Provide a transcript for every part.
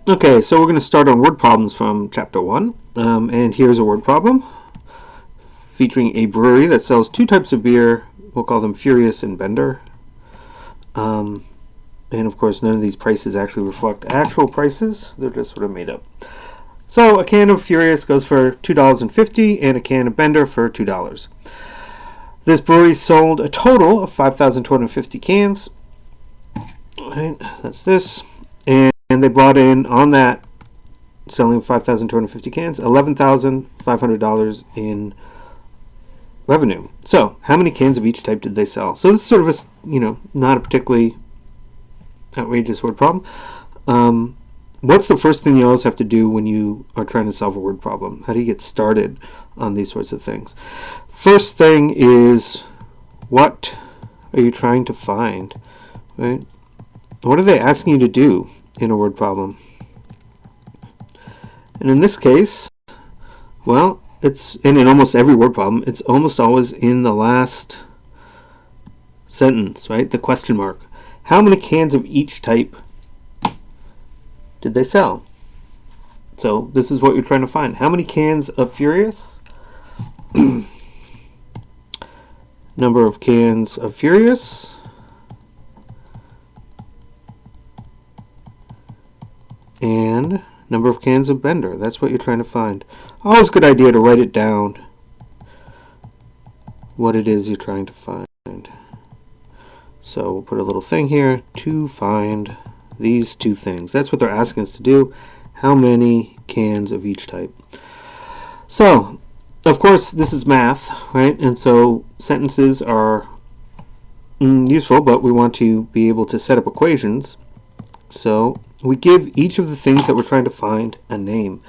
Okay, so we're going to start on word problems from chapter 1. And here's a word problem featuring a brewery that sells two types of beer. We'll call them Furious and Bender. And of course, none of these prices actually reflect actual prices. They're just sort of made up. So a can of Furious goes for $2.50 and a can of Bender for $2. This brewery sold a total of 5,250 cans. Right, that's this. And they brought in, on that, selling 5,250 cans, $11,500 in revenue. So, how many cans of each type did they sell? So this is sort of a, not a particularly outrageous word problem. What's the first thing you always have to do when you are trying to solve a word problem? How do you get started on these sorts of things? First thing is, what are you trying to find? Right? What are they asking you to do in a word problem? And in this case, well, and in almost every word problem, it's almost always in the last sentence, right? The question mark. How many cans of each type did they sell? So this is what you're trying to find. How many cans of Furious? Number of cans of Furious. And number of cans of Bender. That's what you're trying to find. Always a good idea to write it down, what it is you're trying to find. So we'll put a little thing here to find these two things. That's what they're asking us to do. How many cans of each type? So, of course, this is math, right? And so sentences are useful, but we want to be able to set up equations. So we give each of the things that we're trying to find a name,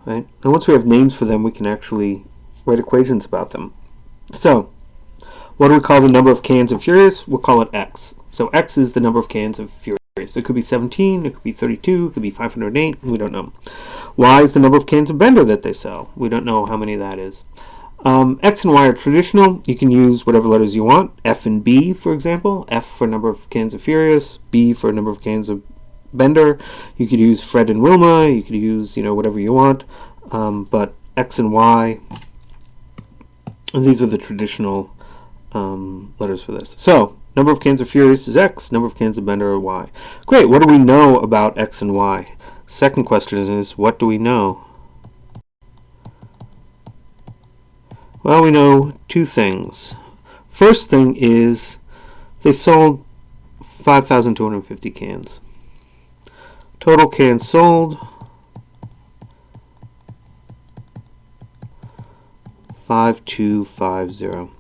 right? And once we have names for them, we can actually write equations about them. So, what do we call the number of cans of Furious? We'll call it X. So X is the number of cans of Furious. It could be 17, it could be 32, it could be 508, we don't know. Y is the number of cans of Bender that they sell. We don't know how many that is. X and Y are traditional. You can use whatever letters you want. F and B, for example. F for number of cans of Furious, B for number of cans of Bender. You could use Fred and Wilma. You could use whatever you want, but X and Y, and these are the traditional letters for this. So number of cans of Furious is X, number of cans of Bender are Y. Great. What do we know about X and Y? Second question is, what do we know? Well, we know two things. First thing is they sold 5,250 cans. Total cans sold, 5,250.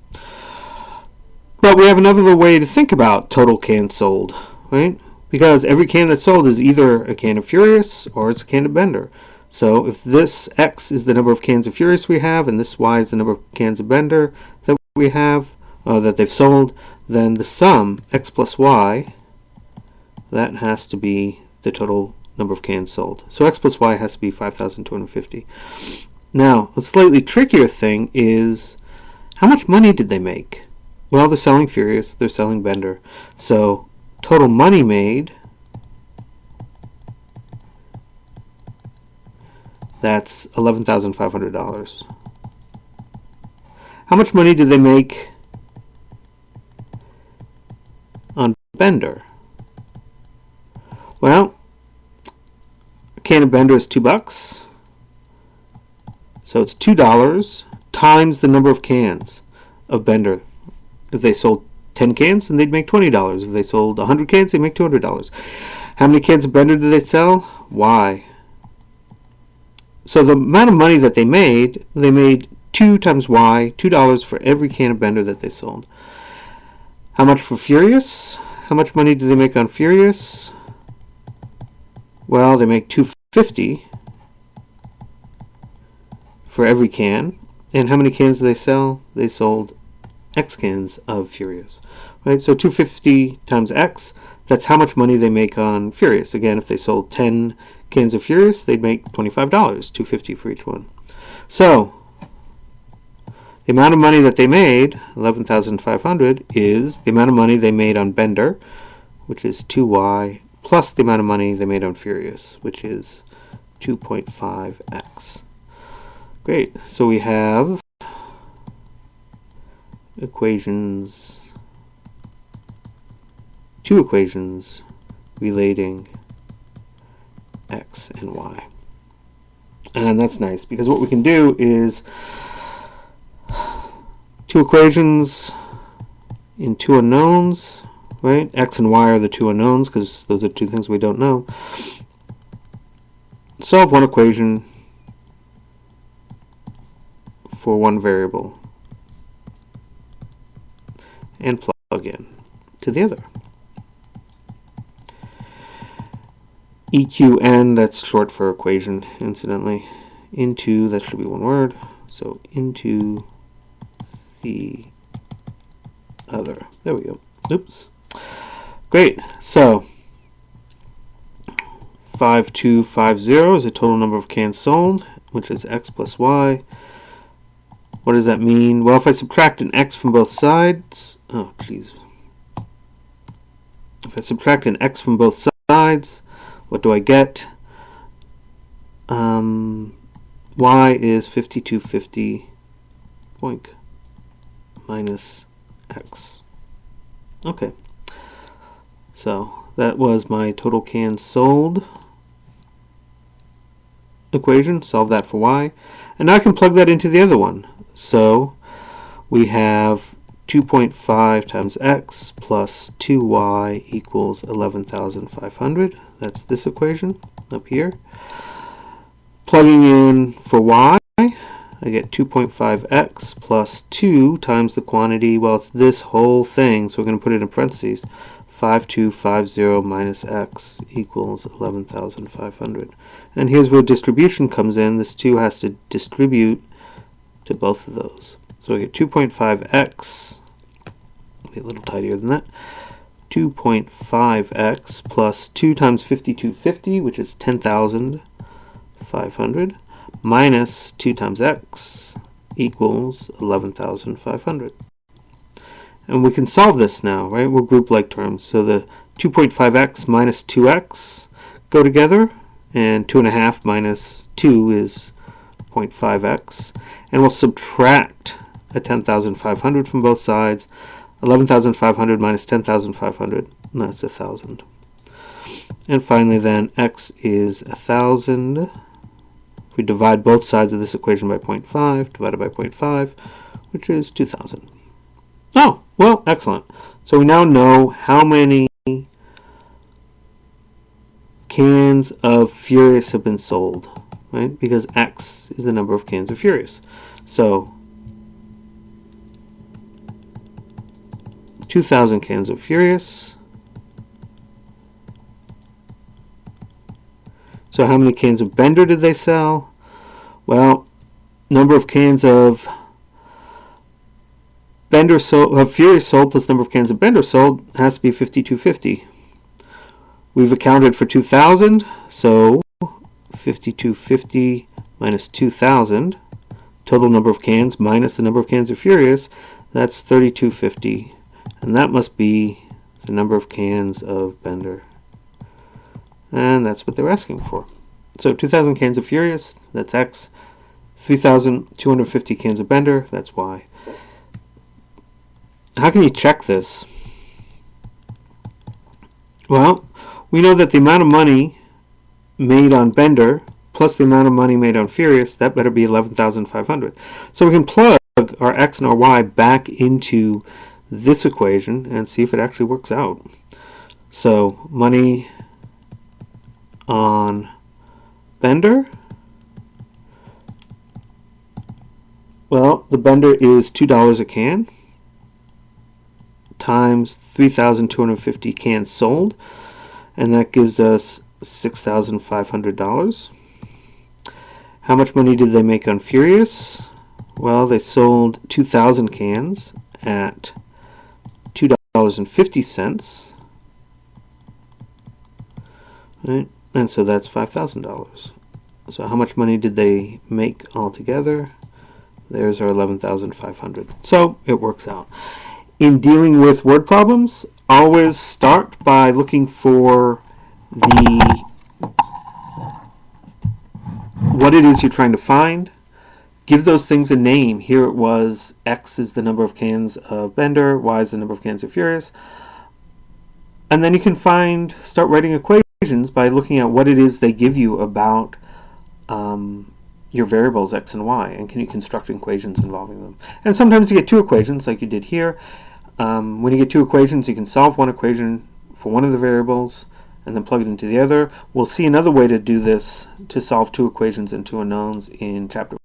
But we have another way to think about total cans sold, right? Because every can that's sold is either a can of Furious or it's a can of Bender. So if this X is the number of cans of Furious we have, and this Y is the number of cans of Bender that we have, that they've sold, then the sum, X plus Y, that has to be the total number of cans sold. So X plus Y has to be 5,250. Now, a slightly trickier thing is, how much money did they make? Well, they're selling Furious, they're selling Bender. So total money made, that's $11,500. How much money did they make on Bender? Well, a can of Bender is $2. So it's $2 times the number of cans of Bender. If they sold 10 cans, then they'd make $20. If they sold 100 cans, they'd make $200. How many cans of Bender did they sell? Y. So the amount of money that they made 2 times Y, $2 for every can of Bender that they sold. How much for Furious? How much money did they make on Furious? Well, they make $2.50 for every can. And how many cans did they sell? They sold X cans of Furious. Right? So $2.50 times X, that's how much money they make on Furious. Again, if they sold 10 cans of Furious, they'd make $25, $2.50 for each one. So the amount of money that they made, $11,500, is the amount of money they made on Bender, which is 2Y plus the amount of money they made on Furious, which is 2.5x. Great. So we have two equations relating x and y. And that's nice, because what we can do is two equations in two unknowns, right? X and y are the two unknowns, because those are two things we don't know. Solve one equation for one variable and plug in to the other. EQN, that's short for equation, incidentally. Into, that should be one word, so into the other. There we go. Oops. Great. So 5250 is the total number of cans sold, which is x plus y. What does that mean? Well, if I subtract an x from both sides, oh geez. If I subtract an x from both sides, what do I get? Y is 5250 boink minus x. Okay. So that was my total cans sold equation. Solve that for y. And now I can plug that into the other one. So we have 2.5 times x plus 2y equals 11,500. That's this equation up here. Plugging in for y, I get 2.5x plus 2 times the quantity. Well, it's this whole thing, so we're going to put it in parentheses. 5250 minus x equals 11,500. And here's where distribution comes in. This 2 has to distribute to both of those. So I get 2.5x, be a little tidier than that, 2.5x plus 2 times 5250, which is 10,500, minus 2 times x equals 11,500. And we can solve this now, right? We'll group like terms. So the 2.5x minus 2x go together, and 2.5 minus 2 is 0.5x. And we'll subtract a 10,500 from both sides. 11,500 minus 10,500, that's 1,000. And finally then, x is 1,000. If we divide both sides of this equation by 0.5, divided by 0.5, which is 2,000. Oh, well, excellent. So we now know how many cans of Furious have been sold, right? Because x is the number of cans of Furious. So 2,000 cans of Furious. So how many cans of Bender did they sell? Well, number of cans of Furious sold plus number of cans of Bender sold has to be 5250. We've accounted for 2,000, so 5250 minus 2,000, total number of cans minus the number of cans of Furious, that's 3250. And that must be the number of cans of Bender. And that's what they're asking for. So 2,000 cans of Furious, that's x. 3,250 cans of Bender, that's y. How can you check this? Well, we know that the amount of money made on Bender plus the amount of money made on Furious, that better be 11,500. So we can plug our x and our y back into this equation and see if it actually works out. So money on Bender, well, the Bender is $2 a can times 3,250 cans sold, and that gives us $6,500. How much money did they make on Furious? Well, they sold 2,000 cans at $2.50, right? And so that's $5,000. So how much money did they make altogether? There's our 11,500. So it works out. In dealing with word problems, always start by looking for what it is you're trying to find. Give those things a name. Here it was X is the number of cans of Bender, Y is the number of cans of Furious. And then you can start writing equations by looking at what it is they give you about your variables X and Y, and can you construct equations involving them. And sometimes you get two equations like you did here. When you get two equations, you can solve one equation for one of the variables and then plug it into the other. We'll see another way to do this, to solve two equations and two unknowns, in chapter